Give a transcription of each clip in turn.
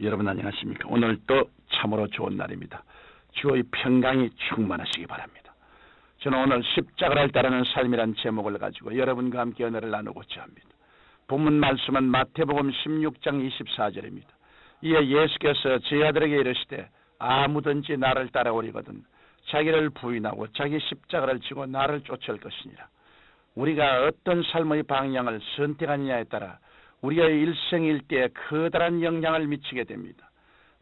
여러분 안녕하십니까? 오늘도 참으로 좋은 날입니다. 주의 평강이 충만하시기 바랍니다. 저는 오늘 십자가를 따르는 삶이란 제목을 가지고 여러분과 함께 은혜를 나누고자 합니다. 본문 말씀은 마태복음 16장 24절입니다. 이에 예수께서 제자들에게 이르시되 아무든지 나를 따라오리거든 자기를 부인하고 자기 십자가를 지고 나를 쫓을 것이니라. 우리가 어떤 삶의 방향을 선택하느냐에 따라 우리의 일생일대에 커다란 영향을 미치게 됩니다.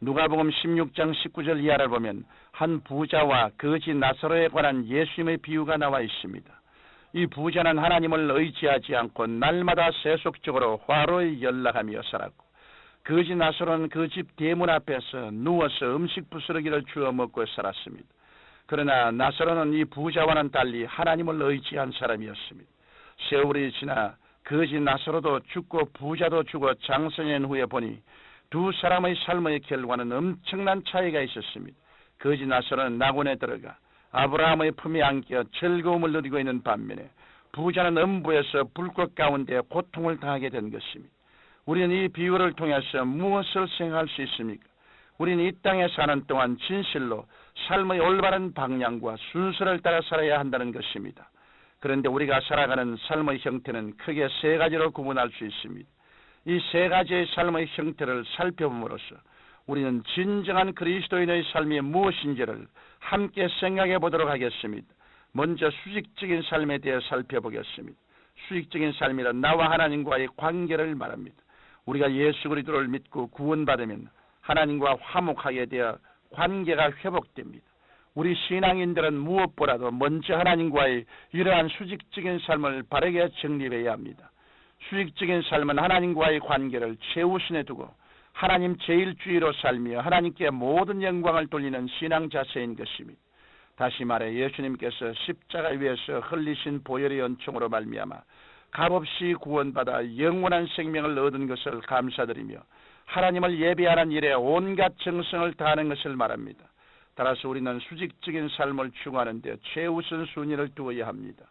누가복음 16장 19절 이하를 보면 한 부자와 거지 나사로에 관한 예수님의 비유가 나와 있습니다. 이 부자는 하나님을 의지하지 않고 날마다 세속적으로 화로에 연락하며 살았고, 거지 나사로는 그 집 대문 앞에서 누워서 음식 부스러기를 주워 먹고 살았습니다. 그러나 나사로는 이 부자와는 달리 하나님을 의지한 사람이었습니다. 세월이 지나 거지 나사로도 죽고 부자도 죽어 장성한 후에 보니 두 사람의 삶의 결과는 엄청난 차이가 있었습니다. 거지 나사로는 낙원에 들어가 아브라함의 품에 안겨 즐거움을 누리고 있는 반면에 부자는 음부에서 불꽃 가운데 고통을 당하게 된 것입니다. 우리는 이 비유를 통해서 무엇을 생각할 수 있습니까? 우리는 이 땅에 사는 동안 진실로 삶의 올바른 방향과 순서를 따라 살아야 한다는 것입니다. 그런데 우리가 살아가는 삶의 형태는 크게 세 가지로 구분할 수 있습니다. 이 세 가지의 삶의 형태를 살펴봄으로써 우리는 진정한 그리스도인의 삶이 무엇인지를 함께 생각해 보도록 하겠습니다. 먼저 수직적인 삶에 대해 살펴보겠습니다. 수직적인 삶이란 나와 하나님과의 관계를 말합니다. 우리가 예수 그리스도를 믿고 구원받으면 하나님과 화목하게 되어 관계가 회복됩니다. 우리 신앙인들은 무엇보다도 먼저 하나님과의 이러한 수직적인 삶을 바르게 정립해야 합니다. 수직적인 삶은 하나님과의 관계를 최우선에 두고 하나님 제일주의로 살며 하나님께 모든 영광을 돌리는 신앙 자세인 것입니다. 다시 말해 예수님께서 십자가 위에서 흘리신 보혈의恩총으로 말미암아 값없이 구원받아 영원한 생명을 얻은 것을 감사드리며 하나님을 예배하는 일에 온갖 정성을 다하는 것을 말합니다. 따라서 우리는 수직적인 삶을 추구하는 데 최우선 순위를 두어야 합니다.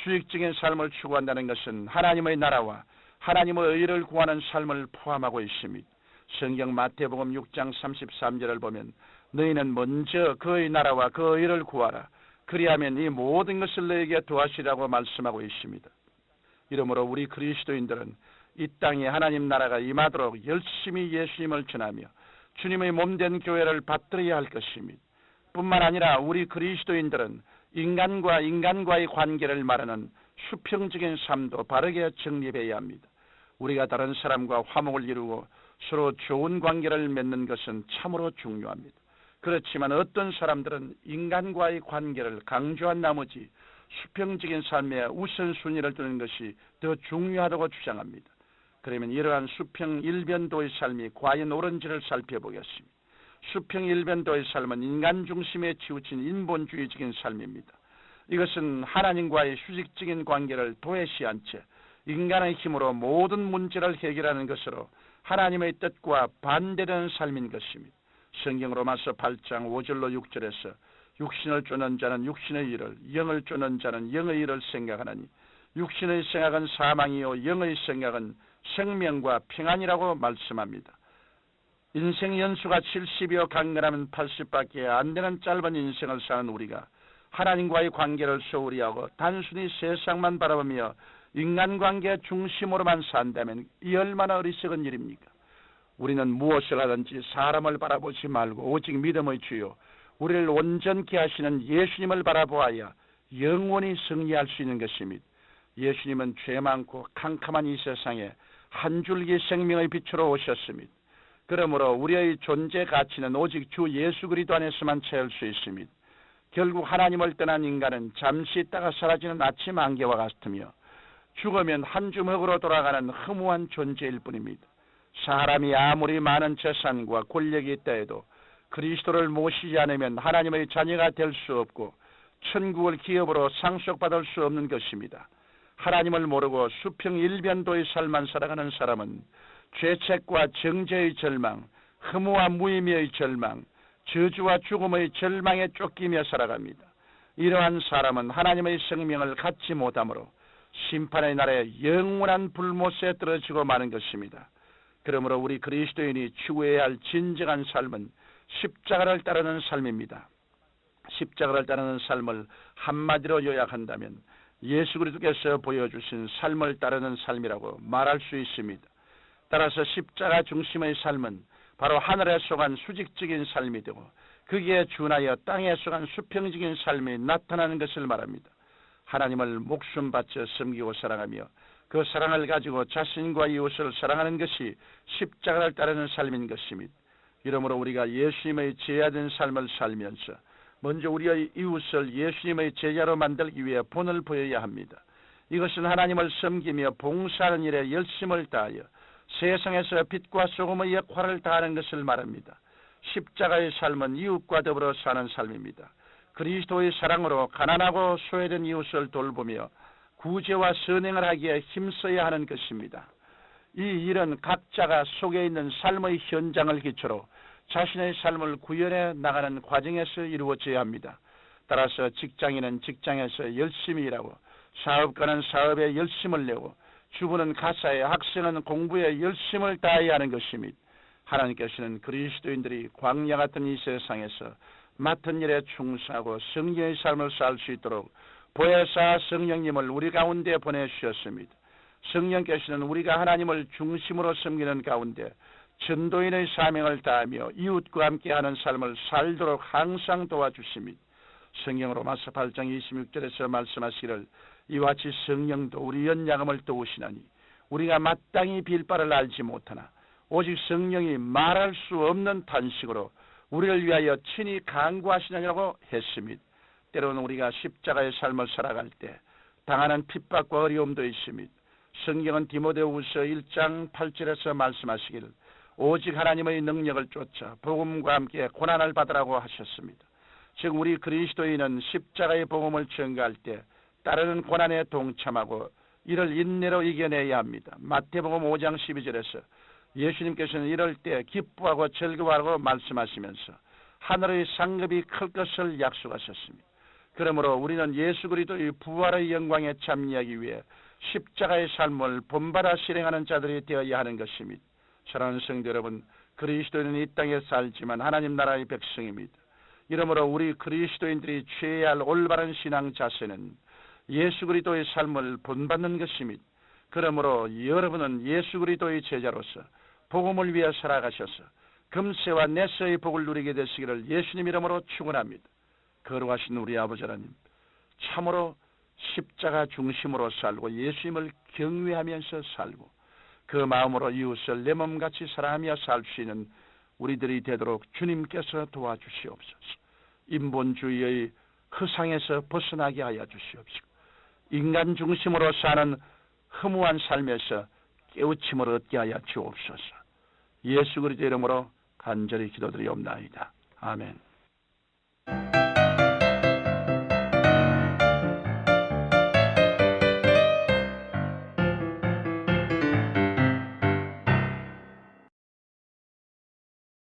수직적인 삶을 추구한다는 것은 하나님의 나라와 하나님의 의를 구하는 삶을 포함하고 있습니다. 성경 마태복음 6장 33절을 보면 너희는 먼저 그의 나라와 그 의를 구하라. 그리하면 이 모든 것을 너에게 도하시라고 말씀하고 있습니다. 이러므로 우리 그리스도인들은 이 땅에 하나님 나라가 임하도록 열심히 예수님을 전하며 주님의 몸된 교회를 받들어야 할 것입니다. 뿐만 아니라 우리 그리스도인들은 인간과 인간과의 관계를 말하는 수평적인 삶도 바르게 정립해야 합니다. 우리가 다른 사람과 화목을 이루고 서로 좋은 관계를 맺는 것은 참으로 중요합니다. 그렇지만 어떤 사람들은 인간과의 관계를 강조한 나머지 수평적인 삶에 우선순위를 두는 것이 더 중요하다고 주장합니다. 그러면 이러한 수평 일변도의 삶이 과연 옳은지를 살펴보겠습니다. 수평 일변도의 삶은 인간 중심에 치우친 인본주의적인 삶입니다. 이것은 하나님과의 수직적인 관계를 도외시한 채 인간의 힘으로 모든 문제를 해결하는 것으로 하나님의 뜻과 반대되는 삶인 것입니다. 성경 로마서 8장 5절로 6절에서 육신을 쫓는 자는 육신의 일을, 영을 쫓는 자는 영의 일을 생각하나니 육신의 생각은 사망이요 영의 생각은 생명과 평안이라고 말씀합니다. 인생 연수가 70이요 강건하면 80밖에 안 되는 짧은 인생을 사는 우리가 하나님과의 관계를 소홀히 하고 단순히 세상만 바라보며 인간관계 중심으로만 산다면 이 얼마나 어리석은 일입니까? 우리는 무엇을 하든지 사람을 바라보지 말고 오직 믿음의 주요 우리를 온전케 하시는 예수님을 바라보아야 영원히 승리할 수 있는 것입니다. 예수님은 죄 많고 캄캄한 이 세상에 한 줄기 생명의 빛으로 오셨습니다. 그러므로 우리의 존재 가치는 오직 주 예수 그리스도 안에서만 채울 수 있습니다. 결국 하나님을 떠난 인간은 잠시 있다가 사라지는 아침 안개와 같으며 죽으면 한 주먹으로 돌아가는 허무한 존재일 뿐입니다. 사람이 아무리 많은 재산과 권력이 있다 해도 그리스도를 모시지 않으면 하나님의 자녀가 될 수 없고 천국을 기업으로 상속받을 수 없는 것입니다. 하나님을 모르고 수평 일변도의 삶만 살아가는 사람은 죄책과 정죄의 절망, 허무와 무의미의 절망, 저주와 죽음의 절망에 쫓기며 살아갑니다. 이러한 사람은 하나님의 생명을 갖지 못하므로 심판의 날에 영원한 불못에 떨어지고 마는 것입니다. 그러므로 우리 그리스도인이 추구해야 할 진정한 삶은 십자가를 따르는 삶입니다. 십자가를 따르는 삶을 한마디로 요약한다면 예수 그리스도께서 보여주신 삶을 따르는 삶이라고 말할 수 있습니다. 따라서 십자가 중심의 삶은 바로 하늘에 속한 수직적인 삶이 되고 거기에 준하여 땅에 속한 수평적인 삶이 나타나는 것을 말합니다. 하나님을 목숨 바쳐 섬기고 사랑하며 그 사랑을 가지고 자신과 이웃을 사랑하는 것이 십자가를 따르는 삶인 것입니다. 이러므로 우리가 예수님의 제자된 삶을 살면서 먼저 우리의 이웃을 예수님의 제자로 만들기 위해 본을 보여야 합니다. 이것은 하나님을 섬기며 봉사하는 일에 열심을 다하여 세상에서 빛과 소금의 역할을 다하는 것을 말합니다. 십자가의 삶은 이웃과 더불어 사는 삶입니다. 그리스도의 사랑으로 가난하고 소외된 이웃을 돌보며 구제와 선행을 하기에 힘써야 하는 것입니다. 이 일은 각자가 속에 있는 삶의 현장을 기초로 자신의 삶을 구현해 나가는 과정에서 이루어져야 합니다. 따라서 직장인은 직장에서 열심히 일하고 사업가는 사업에 열심을 내고 주부는 가사에 학생은 공부에 열심을 다해야 하는 것입니다. 하나님께서는 그리스도인들이 광야 같은 이 세상에서 맡은 일에 충성하고 성령의 삶을 살 수 있도록 보혜사 성령님을 우리 가운데 보내주셨습니다. 성령께서는 우리가 하나님을 중심으로 섬기는 가운데 전도인의 사명을 다하며 이웃과 함께하는 삶을 살도록 항상 도와주십니다. 성경 로마서 8장 26절에서 말씀하시기를 이와 같이 성령도 우리 연약함을 도우시나니 우리가 마땅히 빌 바를 알지 못하나 오직 성령이 말할 수 없는 탄식으로 우리를 위하여 친히 간구하시느냐고 했습니다. 때로는 우리가 십자가의 삶을 살아갈 때 당하는 핍박과 어려움도 있습니다. 성경은 디모데후서 1장 8절에서 말씀하시기를 오직 하나님의 능력을 쫓아 복음과 함께 고난을 받으라고 하셨습니다. 즉 우리 그리스도인은 십자가의 복음을 전가할 때 따르는 고난에 동참하고 이를 인내로 이겨내야 합니다. 마태복음 5장 12절에서 예수님께서는 이럴 때 기뻐하고 즐거워하고 말씀하시면서 하늘의 상급이 클 것을 약속하셨습니다. 그러므로 우리는 예수 그리스도의 부활의 영광에 참여하기 위해 십자가의 삶을 본받아 실행하는 자들이 되어야 하는 것입니다. 사랑하는 성도 여러분, 그리스도인은 이 땅에 살지만 하나님 나라의 백성입니다. 이러므로 우리 그리스도인들이 취해야 할 올바른 신앙 자세는 예수 그리스도의 삶을 본받는 것입니다. 그러므로 여러분은 예수 그리스도의 제자로서 복음을 위해 살아가셔서 금세와 내세의 복을 누리게 되시기를 예수님 이름으로 축원합니다. 거룩하신 우리 아버지 하나님, 참으로 십자가 중심으로 살고 예수님을 경외하면서 살고 그 마음으로 이웃을 내 몸같이 사랑하며 살 수 있는 우리들이 되도록 주님께서 도와주시옵소서. 인본주의의 허상에서 벗어나게 하여 주시옵시고 인간 중심으로 사는 허무한 삶에서 깨우침을 얻게 하여 주옵소서. 예수 그리스도 이름으로 간절히 기도드리옵나이다. 아멘.